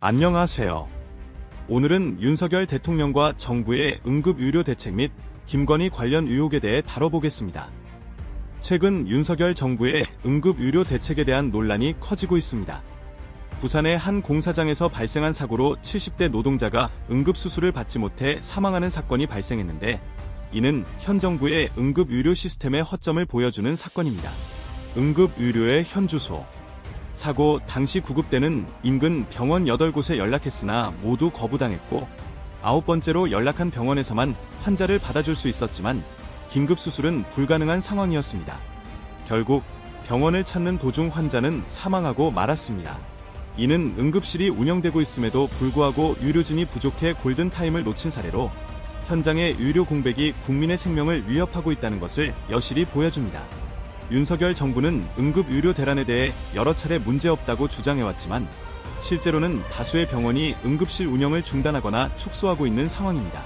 안녕하세요. 오늘은 윤석열 대통령과 정부의 응급의료 대책 및 김건희 관련 의혹에 대해 다뤄보겠습니다. 최근 윤석열 정부의 응급의료 대책에 대한 논란이 커지고 있습니다. 부산의 한 공사장에서 발생한 사고로 70대 노동자가 응급수술을 받지 못해 사망하는 사건이 발생했는데, 이는 현 정부의 응급의료 시스템의 허점을 보여주는 사건입니다. 응급의료의 현 주소. 사고 당시 구급대는 인근 병원 8곳에 연락했으나 모두 거부당했고, 9번째로 연락한 병원에서만 환자를 받아줄 수 있었지만 긴급수술은 불가능한 상황이었습니다. 결국 병원을 찾는 도중 환자는 사망하고 말았습니다. 이는 응급실이 운영되고 있음에도 불구하고 의료진이 부족해 골든타임을 놓친 사례로, 현장의 의료 공백이 국민의 생명을 위협하고 있다는 것을 여실히 보여줍니다. 윤석열 정부는 응급의료 대란에 대해 여러 차례 문제없다고 주장해왔지만, 실제로는 다수의 병원이 응급실 운영을 중단하거나 축소하고 있는 상황입니다.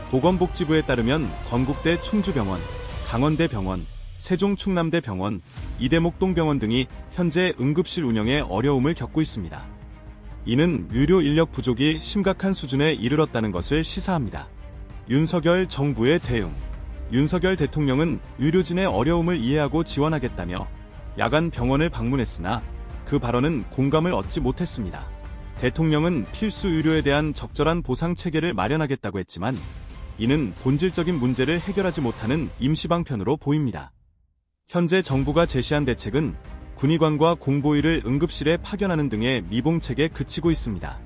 보건복지부에 따르면 건국대 충주병원, 강원대병원, 세종 충남대병원, 이대목동병원 등이 현재 응급실 운영에 어려움을 겪고 있습니다. 이는 의료 인력 부족이 심각한 수준에 이르렀다는 것을 시사합니다. 윤석열 정부의 대응. 윤석열 대통령은 의료진의 어려움을 이해하고 지원하겠다며 야간 병원을 방문했으나 그 발언은 공감을 얻지 못했습니다. 대통령은 필수 의료에 대한 적절한 보상 체계를 마련하겠다고 했지만, 이는 본질적인 문제를 해결하지 못하는 임시방편으로 보입니다. 현재 정부가 제시한 대책은 군의관과 공보위를 응급실에 파견하는 등의 미봉책에 그치고 있습니다.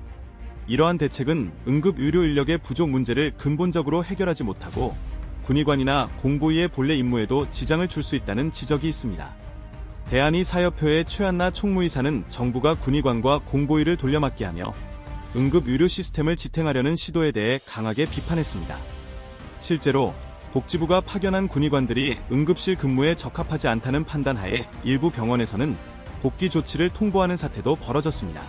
이러한 대책은 응급의료 인력의 부족 문제를 근본적으로 해결하지 못하고 군의관이나 공보위의 본래 임무에도 지장을 줄 수 있다는 지적이 있습니다. 대한의사협회의 최한나 총무이사는 정부가 군의관과 공보위를 돌려막기 하며 응급의료 시스템을 지탱하려는 시도에 대해 강하게 비판했습니다. 실제로 복지부가 파견한 군의관들이 응급실 근무에 적합하지 않다는 판단하에 일부 병원에서는 복귀 조치를 통보하는 사태도 벌어졌습니다.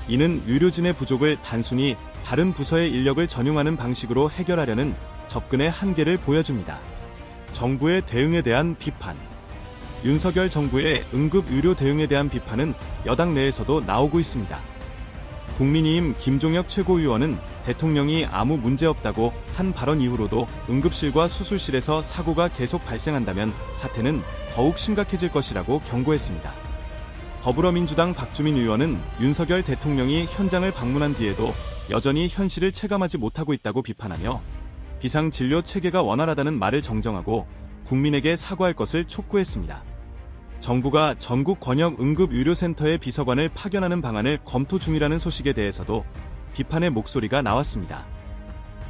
이는 의료진의 부족을 단순히 다른 부서의 인력을 전용하는 방식으로 해결하려는 접근의 한계를 보여줍니다. 정부의 대응에 대한 비판. 윤석열 정부의 응급의료 대응에 대한 비판은 여당 내에서도 나오고 있습니다. 국민의힘 김종혁 최고위원은 대통령이 아무 문제없다고 한 발언 이후로도 응급실과 수술실에서 사고가 계속 발생한다면 사태는 더욱 심각해질 것이라고 경고했습니다. 더불어민주당 박주민 의원은 윤석열 대통령이 현장을 방문한 뒤에도 여전히 현실을 체감하지 못하고 있다고 비판하며 비상진료 체계가 원활하다는 말을 정정하고 국민에게 사과할 것을 촉구했습니다. 정부가 전국 권역 응급의료센터의 비서관을 파견하는 방안을 검토 중이라는 소식에 대해서도 비판의 목소리가 나왔습니다.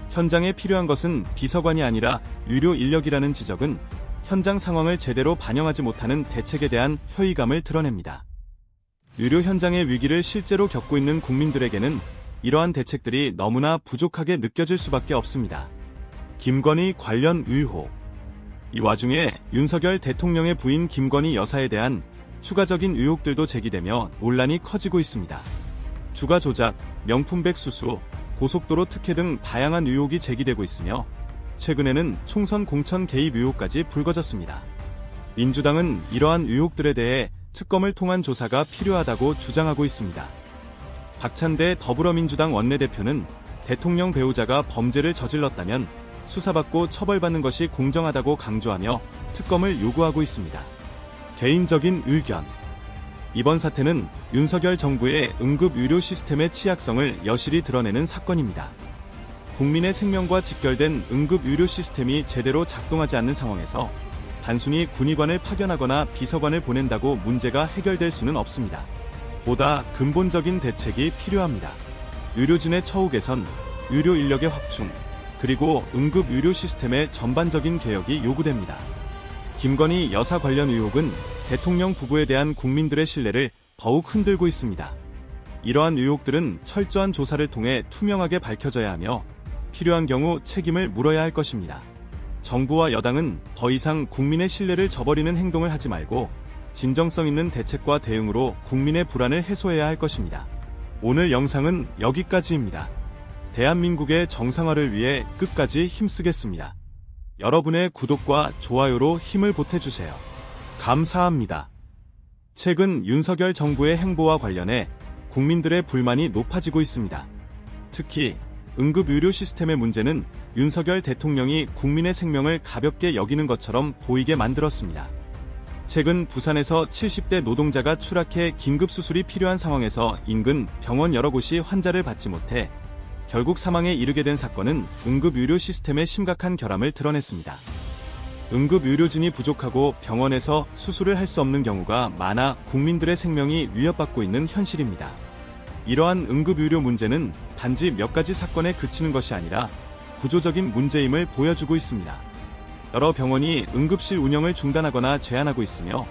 현장에 필요한 것은 비서관이 아니라 의료 인력이라는 지적은 현장 상황을 제대로 반영하지 못하는 대책에 대한 회의감을 드러냅니다. 의료 현장의 위기를 실제로 겪고 있는 국민들에게는 이러한 대책들이 너무나 부족하게 느껴질 수밖에 없습니다. 김건희 관련 의혹. 이 와중에 윤석열 대통령의 부인 김건희 여사에 대한 추가적인 의혹들도 제기되며 논란이 커지고 있습니다. 주가 조작, 명품백 수수, 고속도로 특혜 등 다양한 의혹이 제기되고 있으며, 최근에는 총선 공천 개입 의혹까지 불거졌습니다. 민주당은 이러한 의혹들에 대해 특검을 통한 조사가 필요하다고 주장하고 있습니다. 박찬대 더불어민주당 원내대표는 대통령 배우자가 범죄를 저질렀다면 수사받고 처벌받는 것이 공정하다고 강조하며 특검을 요구하고 있습니다. 개인적인 의견. 이번 사태는 윤석열 정부의 응급의료 시스템의 취약성을 여실히 드러내는 사건입니다. 국민의 생명과 직결된 응급의료 시스템이 제대로 작동하지 않는 상황에서 단순히 군의관을 파견하거나 비서관을 보낸다고 문제가 해결될 수는 없습니다. 보다 근본적인 대책이 필요합니다. 의료진의 처우 개선, 의료 인력의 확충, 그리고 응급의료 시스템의 전반적인 개혁이 요구됩니다. 김건희 여사 관련 의혹은 대통령 부부에 대한 국민들의 신뢰를 더욱 흔들고 있습니다. 이러한 의혹들은 철저한 조사를 통해 투명하게 밝혀져야 하며 필요한 경우 책임을 물어야 할 것입니다. 정부와 여당은 더 이상 국민의 신뢰를 저버리는 행동을 하지 말고 진정성 있는 대책과 대응으로 국민의 불안을 해소해야 할 것입니다. 오늘 영상은 여기까지입니다. 대한민국의 정상화를 위해 끝까지 힘쓰겠습니다. 여러분의 구독과 좋아요로 힘을 보태주세요. 감사합니다. 최근 윤석열 정부의 행보와 관련해 국민들의 불만이 높아지고 있습니다. 특히 응급의료 시스템의 문제는 윤석열 대통령이 국민의 생명을 가볍게 여기는 것처럼 보이게 만들었습니다. 최근 부산에서 70대 노동자가 추락해 긴급수술이 필요한 상황에서 인근 병원 여러 곳이 환자를 받지 못해 결국 사망에 이르게 된 사건은 응급의료 시스템의 심각한 결함을 드러냈습니다. 응급의료진이 부족하고 병원에서 수술을 할 수 없는 경우가 많아 국민들의 생명이 위협받고 있는 현실입니다. 이러한 응급의료 문제는 단지 몇 가지 사건에 그치는 것이 아니라 구조적인 문제임을 보여주고 있습니다. 여러 병원이 응급실 운영을 중단하거나 제한하고 있으며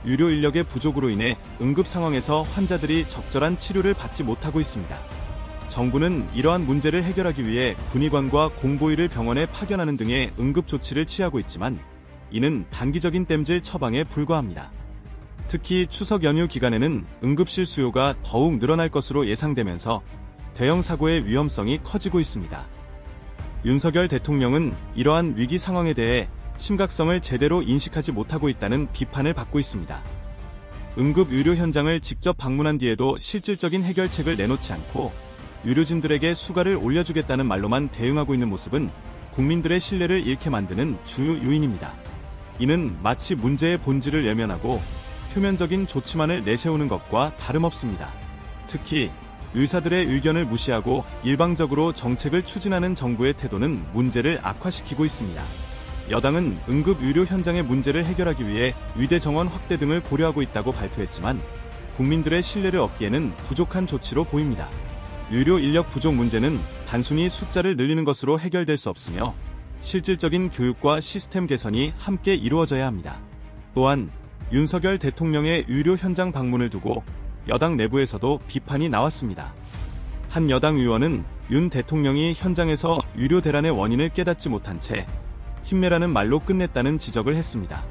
의료 인력의 부족으로 인해 응급 상황에서 환자들이 적절한 치료를 받지 못하고 있습니다. 정부는 이러한 문제를 해결하기 위해 군의관과 공보위를 병원에 파견하는 등의 응급 조치를 취하고 있지만 이는 단기적인 땜질 처방에 불과합니다. 특히 추석 연휴 기간에는 응급실 수요가 더욱 늘어날 것으로 예상되면서 대형 사고의 위험성이 커지고 있습니다. 윤석열 대통령은 이러한 위기 상황에 대해 심각성을 제대로 인식하지 못하고 있다는 비판을 받고 있습니다. 응급의료 현장을 직접 방문한 뒤에도 실질적인 해결책을 내놓지 않고 의료진들에게 수가를 올려주겠다는 말로만 대응하고 있는 모습은 국민들의 신뢰를 잃게 만드는 주요 요인입니다. 이는 마치 문제의 본질을 외면하고 표면적인 조치만을 내세우는 것과 다름없습니다. 특히 의사들의 의견을 무시하고 일방적으로 정책을 추진하는 정부의 태도는 문제를 악화시키고 있습니다. 여당은 응급의료 현장의 문제를 해결하기 위해 의대 정원 확대 등을 고려하고 있다고 발표했지만 국민들의 신뢰를 얻기에는 부족한 조치로 보입니다. 의료 인력 부족 문제는 단순히 숫자를 늘리는 것으로 해결될 수 없으며 실질적인 교육과 시스템 개선이 함께 이루어져야 합니다. 또한 윤석열 대통령의 의료 현장 방문을 두고 여당 내부에서도 비판이 나왔습니다. 한 여당 의원은 윤 대통령이 현장에서 의료 대란의 원인을 깨닫지 못한 채 힘내라는 말로 끝냈다는 지적을 했습니다.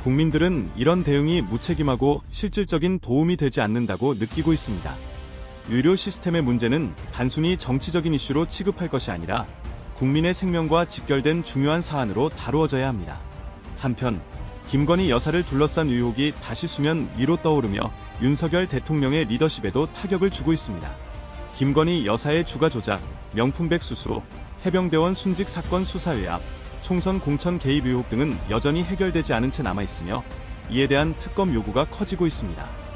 국민들은 이런 대응이 무책임하고 실질적인 도움이 되지 않는다고 느끼고 있습니다. 의료 시스템의 문제는 단순히 정치적인 이슈로 취급할 것이 아니라 국민의 생명과 직결된 중요한 사안으로 다루어져야 합니다. 한편 김건희 여사를 둘러싼 의혹이 다시 수면 위로 떠오르며 윤석열 대통령의 리더십에도 타격을 주고 있습니다. 김건희 여사의 주가 조작, 명품백 수수, 해병대원 순직 사건 수사 외압, 총선 공천 개입 의혹 등은 여전히 해결되지 않은 채 남아있으며 이에 대한 특검 요구가 커지고 있습니다.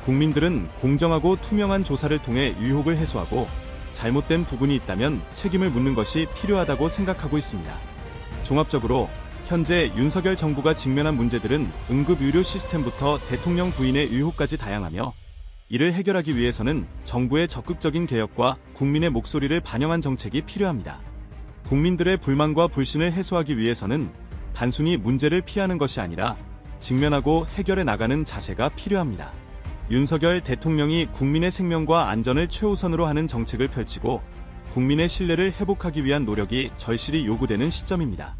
국민들은 공정하고 투명한 조사를 통해 의혹을 해소하고 잘못된 부분이 있다면 책임을 묻는 것이 필요하다고 생각하고 있습니다. 종합적으로 현재 윤석열 정부가 직면한 문제들은 응급의료 시스템부터 대통령 부인의 의혹까지 다양하며 이를 해결하기 위해서는 정부의 적극적인 개혁과 국민의 목소리를 반영한 정책이 필요합니다. 국민들의 불만과 불신을 해소하기 위해서는 단순히 문제를 피하는 것이 아니라 직면하고 해결해 나가는 자세가 필요합니다. 윤석열 대통령이 국민의 생명과 안전을 최우선으로 하는 정책을 펼치고 국민의 신뢰를 회복하기 위한 노력이 절실히 요구되는 시점입니다.